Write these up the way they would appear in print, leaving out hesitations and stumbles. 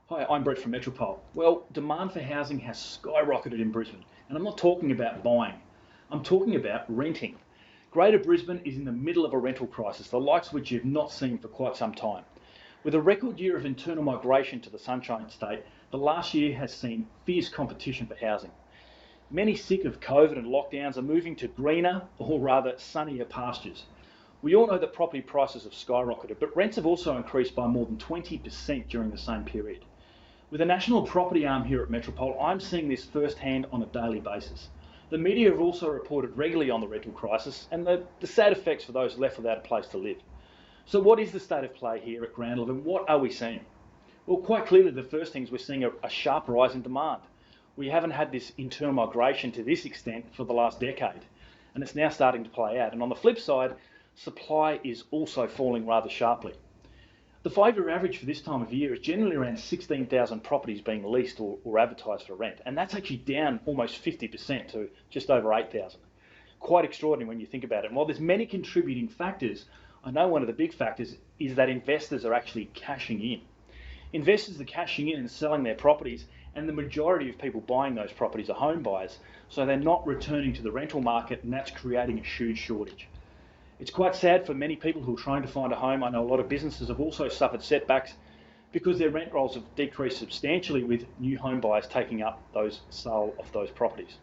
Hi, I'm Brett from Metropole. Well, demand for housing has skyrocketed in Brisbane, and I'm not talking about buying, I'm talking about renting. Greater Brisbane is in the middle of a rental crisis, the likes of which you've not seen for quite some time. With a record year of internal migration to the Sunshine State, the last year has seen fierce competition for housing. Many sick of COVID and lockdowns are moving to greener, or rather sunnier pastures. We all know that property prices have skyrocketed, but rents have also increased by more than 20% during the same period. With a national property arm here at Metropole, I'm seeing this firsthand on a daily basis. The media have also reported regularly on the rental crisis and the sad effects for those left without a place to live. So what is the state of play here at ground level and what are we seeing? Well, quite clearly the first thing is we're seeing a sharp rise in demand. We haven't had this internal migration to this extent for the last decade, and it's now starting to play out. And on the flip side, supply is also falling rather sharply. The 5-year average for this time of year is generally around 16,000 properties being leased or advertised for rent, and that's actually down almost 50% to just over 8,000. Quite extraordinary when you think about it. And while there's many contributing factors, I know one of the big factors is that investors are actually cashing in. Investors are cashing in and selling their properties, and the majority of people buying those properties are home buyers, so they're not returning to the rental market, and that's creating a huge shortage. It's quite sad for many people who are trying to find a home. I know a lot of businesses have also suffered setbacks because their rent rolls have decreased substantially with new home buyers taking up those sale of those properties.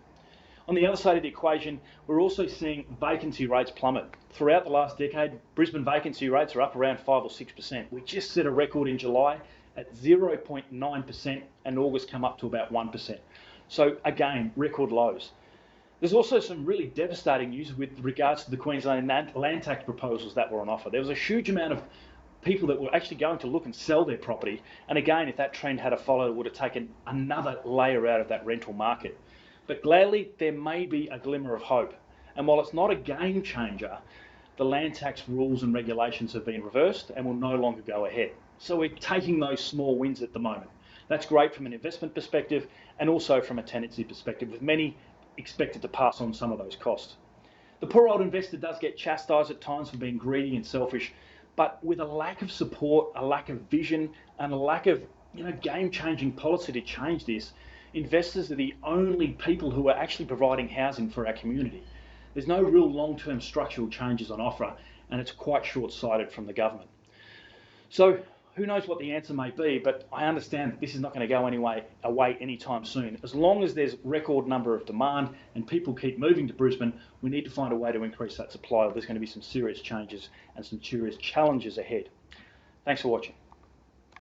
On the other side of the equation, we're also seeing vacancy rates plummet. Throughout the last decade, Brisbane vacancy rates are up around 5 or 6%. We just set a record in July at 0.9% and August come up to about 1%. So again, record lows. There's also some really devastating news with regards to the Queensland land tax proposals that were on offer. There was a huge amount of people that were actually going to look and sell their property. And again, if that trend had followed, it would have taken another layer out of that rental market. But gladly, there may be a glimmer of hope. And while it's not a game changer, the land tax rules and regulations have been reversed and will no longer go ahead. So we're taking those small wins at the moment. That's great from an investment perspective and also from a tenancy perspective, with many expected to pass on some of those costs. The poor old investor does get chastised at times for being greedy and selfish, but with a lack of support, a lack of vision, and a lack of game-changing policy to change this, investors are the only people who are actually providing housing for our community. There's no real long-term structural changes on offer, and it's quite short-sighted from the government. So who knows what the answer may be, but I understand that this is not going to go away anytime soon. As long as there's record number of demand and people keep moving to Brisbane, we need to find a way to increase that supply, or there's going to be some serious changes and some serious challenges ahead. Thanks for watching.